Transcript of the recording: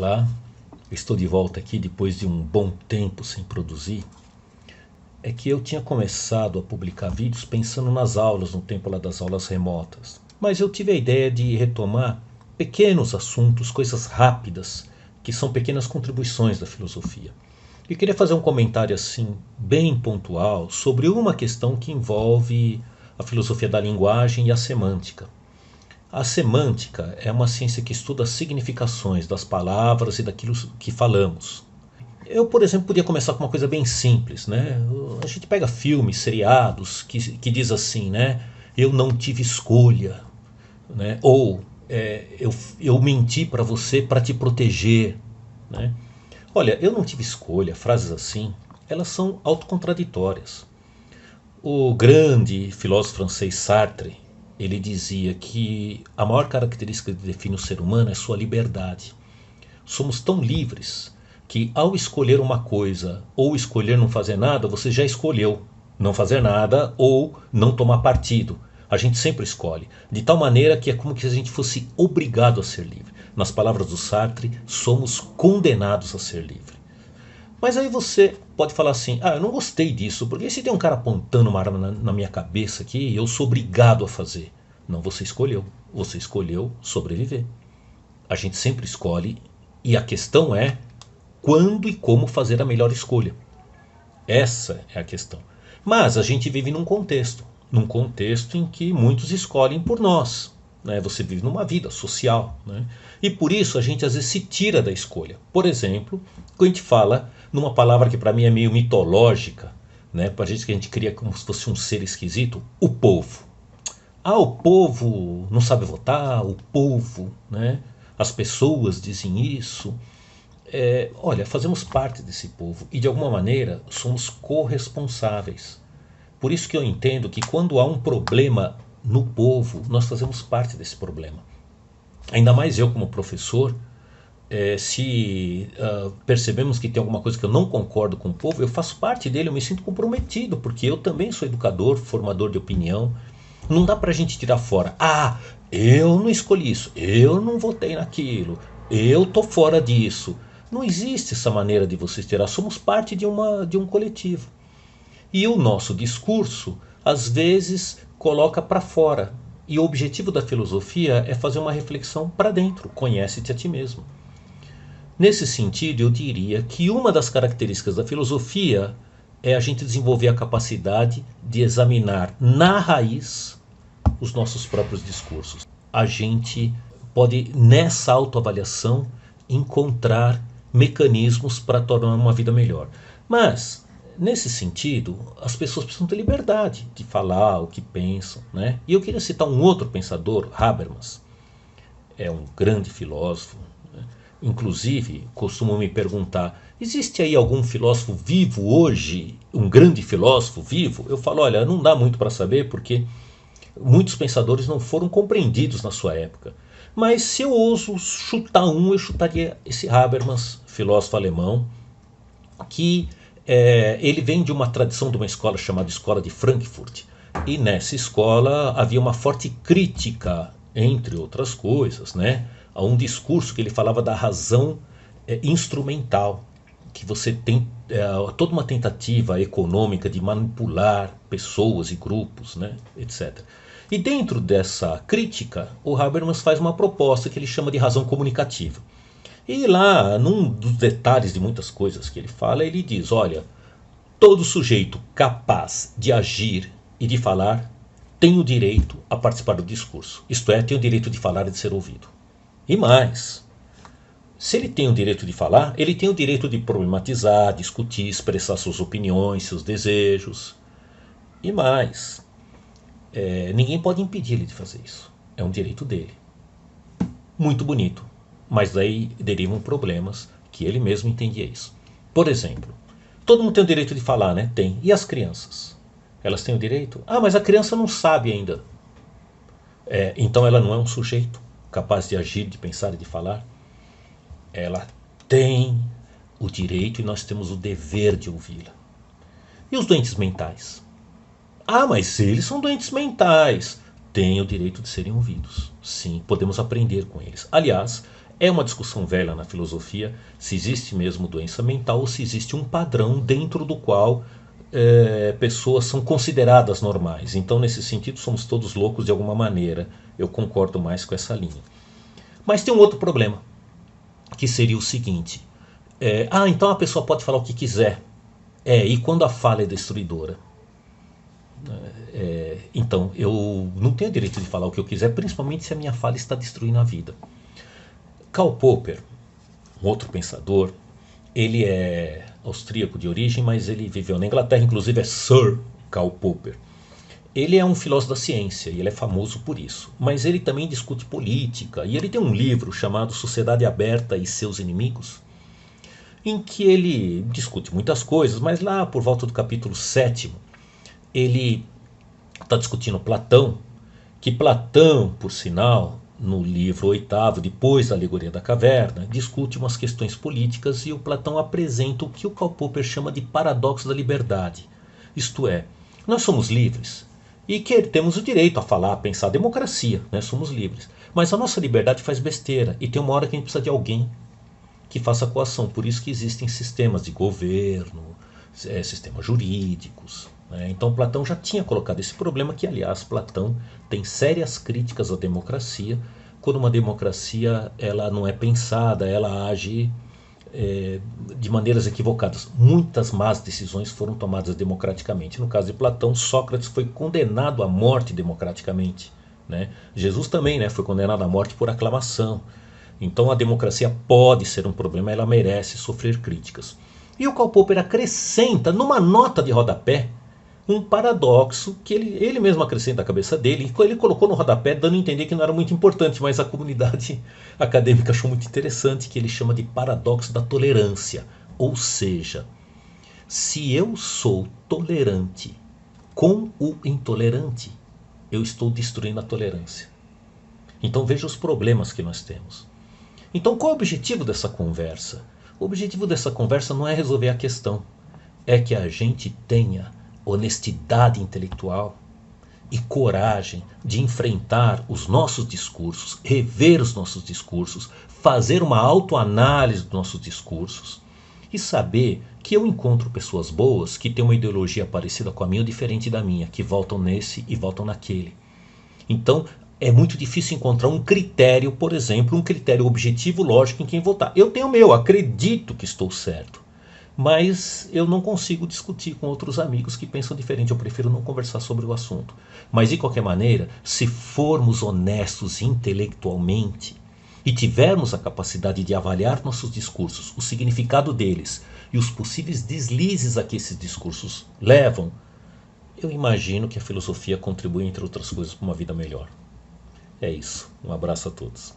Olá, estou de volta aqui depois de um bom tempo sem produzir. É que eu tinha começado a publicar vídeos pensando nas aulas, no tempo lá das aulas remotas. Mas eu tive a ideia de retomar pequenos assuntos, coisas rápidas, que são pequenas contribuições da filosofia. Eu queria fazer um comentário assim, bem pontual, sobre uma questão que envolve a filosofia da linguagem e a semântica. A semântica é uma ciência que estuda as significações das palavras e daquilo que falamos. Eu, por exemplo, podia começar com uma coisa bem simples, né? A gente pega filmes, seriados, que diz assim, né? Eu não tive escolha, né? Ou eu menti para você para te proteger, né? Olha, eu não tive escolha, frases assim, elas são autocontraditórias. O grande filósofo francês Sartre, ele dizia que a maior característica que define o ser humano é sua liberdade. Somos tão livres que ao escolher uma coisa ou escolher não fazer nada, você já escolheu não fazer nada ou não tomar partido. A gente sempre escolhe, de tal maneira que é como se a gente fosse obrigado a ser livre. Nas palavras do Sartre, somos condenados a ser livre. Mas aí você pode falar assim, eu não gostei disso, porque se tem um cara apontando uma arma na minha cabeça aqui, eu sou obrigado a fazer. Não, você escolheu sobreviver. A gente sempre escolhe e a questão é quando e como fazer a melhor escolha. Essa é a questão. Mas a gente vive num contexto em que muitos escolhem por nós. Né? Você vive numa vida social. Né? E por isso a gente às vezes se tira da escolha. Por exemplo, quando a gente fala numa palavra que para mim é meio mitológica, né? Para gente que a gente cria como se fosse um ser esquisito, o povo. O povo não sabe votar, o povo, né? As pessoas dizem isso. Olha, fazemos parte desse povo e de alguma maneira somos corresponsáveis. Por isso que eu entendo que quando há um problema no povo, nós fazemos parte desse problema. Ainda mais eu como professor, se percebemos que tem alguma coisa que eu não concordo com o povo, eu faço parte dele, eu me sinto comprometido, porque eu também sou educador, formador de opinião. Não dá pra gente tirar fora. Eu não escolhi isso, eu não votei naquilo, eu tô fora disso. Não existe essa maneira de vocês tirar. Somos parte de um coletivo. E o nosso discurso, às vezes, coloca para fora. E o objetivo da filosofia é fazer uma reflexão para dentro. Conhece-te a ti mesmo. Nesse sentido, eu diria que uma das características da filosofia é a gente desenvolver a capacidade de examinar na raiz os nossos próprios discursos. A gente pode, nessa autoavaliação, encontrar mecanismos para tornar uma vida melhor. Mas, nesse sentido, as pessoas precisam ter liberdade de falar o que pensam. Né? E eu queria citar um outro pensador, Habermas. É um grande filósofo. Né? Inclusive, costumam me perguntar, existe aí algum filósofo vivo hoje, um grande filósofo vivo? Eu falo, olha, não dá muito para saber, porque muitos pensadores não foram compreendidos na sua época. Mas se eu ouso chutar eu chutaria esse Habermas, filósofo alemão, que ele vem de uma tradição de uma escola chamada Escola de Frankfurt. E nessa escola havia uma forte crítica, entre outras coisas, né, a um discurso que ele falava da razão instrumental, que você tem toda uma tentativa econômica de manipular pessoas e grupos, né, etc. E dentro dessa crítica, o Habermas faz uma proposta que ele chama de razão comunicativa. E lá, num dos detalhes de muitas coisas que ele fala, ele diz, olha, todo sujeito capaz de agir e de falar tem o direito a participar do discurso. Isto é, tem o direito de falar e de ser ouvido. E mais, se ele tem o direito de falar, ele tem o direito de problematizar, discutir, expressar suas opiniões, seus desejos. E mais, ninguém pode impedir ele de fazer isso. É um direito dele. Muito bonito. Mas daí derivam problemas que ele mesmo entendia isso. Por exemplo, todo mundo tem o direito de falar, né? Tem. E as crianças? Elas têm o direito? Mas a criança não sabe ainda. Então ela não é um sujeito capaz de agir, de pensar e de falar. Ela tem o direito e nós temos o dever de ouvi-la. E os doentes mentais? Mas eles são doentes mentais. Têm o direito de serem ouvidos. Sim, podemos aprender com eles. Aliás, É uma discussão velha na filosofia se existe mesmo doença mental ou se existe um padrão dentro do qual pessoas são consideradas normais. Então, nesse sentido, somos todos loucos de alguma maneira. Eu concordo mais com essa linha. Mas tem um outro problema, que seria o seguinte: então a pessoa pode falar o que quiser. E quando a fala é destruidora? Então, eu não tenho direito de falar o que eu quiser, principalmente se a minha fala está destruindo a vida. Karl Popper, um outro pensador, ele é austríaco de origem, mas ele viveu na Inglaterra, inclusive é Sir Karl Popper. Ele é um filósofo da ciência e ele é famoso por isso. Mas ele também discute política, e ele tem um livro chamado Sociedade Aberta e Seus Inimigos, em que ele discute muitas coisas, mas lá por volta do capítulo 7, ele está discutindo Platão, que Platão, por sinal, no livro 8º, depois da Alegoria da Caverna, discute umas questões políticas e o Platão apresenta o que o Karl Popper chama de paradoxo da liberdade. Isto é, nós somos livres e temos o direito a falar, a pensar, a democracia, né? Somos livres. Mas a nossa liberdade faz besteira e tem uma hora que a gente precisa de alguém que faça coação. Por isso que existem sistemas de governo, sistemas jurídicos. Então Platão já tinha colocado esse problema que, aliás, Platão tem sérias críticas à democracia, quando uma democracia ela não é pensada, ela age de maneiras equivocadas. Muitas más decisões foram tomadas democraticamente. No caso de Platão, Sócrates foi condenado à morte democraticamente. Jesus também foi condenado à morte por aclamação. Então a democracia pode ser um problema, ela merece sofrer críticas. E o Karl Popper acrescenta, numa nota de rodapé, um paradoxo que ele mesmo acrescenta à cabeça dele, e ele colocou no rodapé dando a entender que não era muito importante, mas a comunidade acadêmica achou muito interessante, que ele chama de paradoxo da tolerância. Ou seja, se eu sou tolerante com o intolerante, eu estou destruindo a tolerância. Então veja os problemas que nós temos. Então qual é o objetivo dessa conversa? O objetivo dessa conversa não é resolver a questão, é que a gente tenha honestidade intelectual e coragem de enfrentar os nossos discursos, rever os nossos discursos, fazer uma autoanálise dos nossos discursos e saber que eu encontro pessoas boas que têm uma ideologia parecida com a minha ou diferente da minha, que voltam nesse e voltam naquele. Então é muito difícil encontrar um critério, por exemplo, um critério objetivo lógico em quem votar. Eu tenho o meu, acredito que estou certo. Mas eu não consigo discutir com outros amigos que pensam diferente, eu prefiro não conversar sobre o assunto. Mas de qualquer maneira, se formos honestos intelectualmente e tivermos a capacidade de avaliar nossos discursos, o significado deles e os possíveis deslizes a que esses discursos levam, eu imagino que a filosofia contribui, entre outras coisas, para uma vida melhor. É isso. Um abraço a todos.